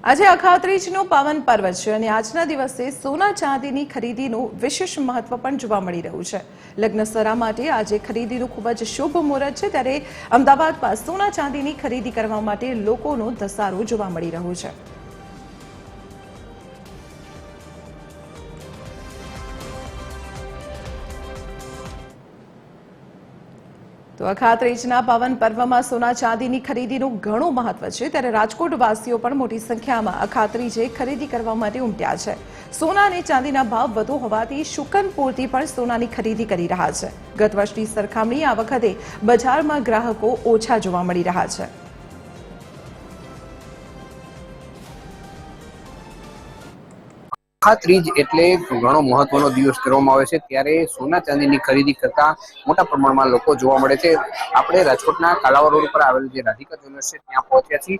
આજે અખાત્રીજનું પાવન પર્વ છે અને આજના દિવસે સોના ચાંદીની ખરીદીનું વિશેષ મહત્વ પણ જોવા મળી રહ્યું છે। લગ્નસરા માટે આજે ખરીદીનું ખૂબ જ શુભ મુહૂર્ત છે, ત્યારે અમદાવાદમાં સોના ચાંદીની ખરીદી કરવા માટે લોકોનો ધસારો જોવા મળી રહ્યો છે। તો અખાત્રીજના પાવન પર્વમાં સોના ચાંદીની ખરીદીનું ઘણું મહત્વ છે, ત્યારે રાજકોટ વાસીઓ પણ મોટી સંખ્યામાં અખાત્રીજે ખરીદી કરવા માટે ઉમટ્યા છે। સોના અને ચાંદીના ભાવ વધુ હોવાથી શુકનપુરથી પણ સોનાની ખરીદી કરી રહ્યા છે। ગત વર્ષની સરખામણીએ આ વખતે બજારમાં ગ્રાહકો ઓછા જોવા મળી રહ્યા છે। અખાત્રીજ એટલે ઘણો મહત્વનો દિવસ કરવામાં આવે છે, ત્યારે સોના ચાંદીની ખરીદી કરતા મોટા પ્રમાણમાં લોકો જોવા મળે છે। આપણે રાજકોટના કાલાવા રોડ ઉપર આવેલું જે રાધિકા જ્વેલર્સ છે ત્યાં પહોંચ્યા છીએ।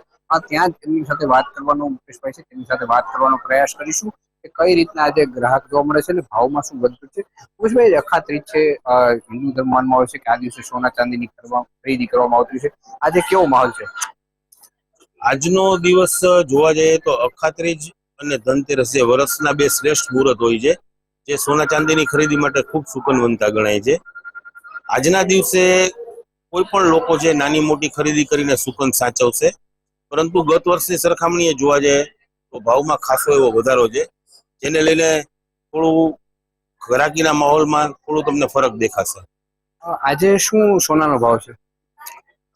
ત્યાં તેમની સાથે વાત કરવાનો મુકેશભાઈ છે, તેમની સાથે વાત કરવાનો પ્રયાસ કરીશું કે કઈ રીતના આજે ગ્રાહક જોવા મળે છે અને ભાવમાં શું વધતું છે। મુકેશભાઈ, અખાત્રીજ છે, હિન્દુ ધર્મ માનવામાં આવે છે કે આ દિવસે સોના ચાંદીની ખરીદી કરવામાં આવતી છે, આજે કેવો માહોલ છે? આજનો દિવસ જોવા જઈએ તો અખાત્રીજ અને ધનતેરસ જે વર્ષના બે શ્રેષ્ઠ મુહૂર્ત હોય છે, જે સોના ચાંદીની ખરીદી માટે ખૂબ સુકનવંતા ગણાય છે। આજના દિવસે કોઈ પણ લોકો છે નાની મોટી ખરીદી કરીને સુકન સાચવશે, પરંતુ ગત વર્ષની સરખામણીએ જોવા જાય તો ભાવમાં ખાસો એવો વધારો છે, જેને લઈને થોડું ઘરાકીના માહોલમાં થોડું તમને ફરક દેખાશે। આજે શું સોનાનો ભાવ છે?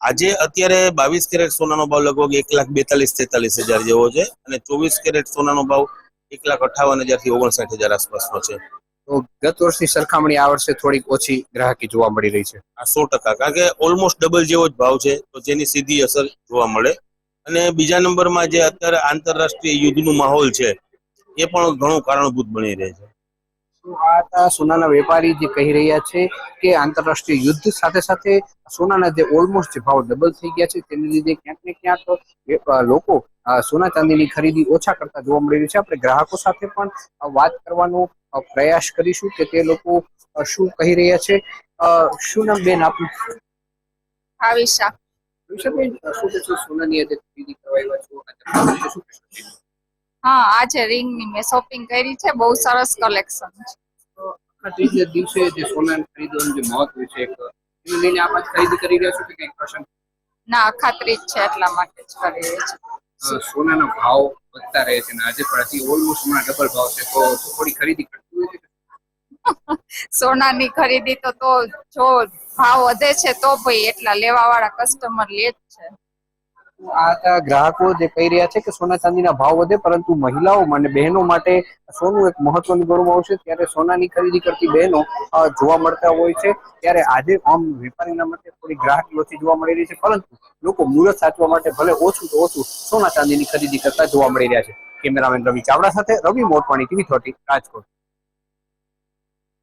આજે અત્યારે 22 કેરેટ સોનાનો ભાવ લગભગ 1,42,43,000 જેવો છે અને 24 કેરેટ સોનાનો ભાવ 1,58,000 થી 59,000 આસપાસનો છે। તો ગત વર્ષની સરખામણી આ વર્ષે થોડીક ઓછી ગ્રાહકી જોવા મળી રહી છે। આ 100%, કારણ કે ઓલમોસ્ટ ડબલ જેવો જ ભાવ છે, તો જેની સીધી અસર જોવા મળે। અને બીજા નંબરમાં જે અત્યારે આંતરરાષ્ટ્રીય યુદ્ધનું માહોલ છે એ પણ ઘણું કારણભૂત બની રહે છે। આ સોનાના વેપારી જે કહી રહ્યા છે કે આંતરરાષ્ટ્રીય યુદ્ધ સાથે સાથે સોનાના જે ઓલમોસ્ટ ભાવ ડબલ થઈ ગયા છે, તેને લીધે ક્યાંક ને ક્યાંક લોકો સોના ચાંદીની ખરીદી ઓછા કરતા જોવા મળી રહ્યું છે। આપણે ગ્રાહકો સાથે પણ વાત કરવાનો પ્રયાસ કરીશું કે તે લોકો શું કહી રહ્યા છે। શું નામ બેન આપનું? આવિશા। બેન, શું કહેશો સોનાની આજે ખરીદી કરવા આવ્યા છો? હા, આજે રિંગની મેં શોપિંગ કરી છે, બહુ સરસ કલેક્શન છે। ત્રીજે દિવસે જે સોના ખરીદવાનું જે મહત્વ છે એને લઈને આપ ખરીદી કરી રહ્યા છો કે કંઈક પ્રસંગ? ના, અખાત્રીજ છે એટલા માટે જ કરી રહી છે। સોનાનો ભાવ વધતા રહે છે અને આજે પણ ઓલમોસ્ટ ડબલ ભાવ છે, તો થોડી ખરીદી કરતી હોય છે? સોનાની ખરીદી તો જો ભાવ વધે છે તો ભાઈ એટલા લેવા વાળા કસ્ટમર લે જ છે। આ ગ્રાહકો જે કહી રહ્યા છે કે સોના ચાંદીના ભાવ વધે, પરંતુ મહિલાઓ અને બહેનો માટે સોનું એક મહત્વનું ગણવામાં આવશે, ત્યારે સોનાની ખરીદી કરતી બહેનો જોવા મળતા હોય છે। ત્યારે આજે આમ વેપારીના માટે થોડી ગ્રાહકી ઓછી જોવા મળી રહી છે, પરંતુ લોકો મુહૂર્ત સાચવા માટે ભલે ઓછું તો ઓછું સોના ચાંદીની ખરીદી કરતા જોવા મળી રહ્યા છે। કેમેરામેન રવિ ચાવડા સાથે રવિ મોટવાણી, TV30, રાજકોટ।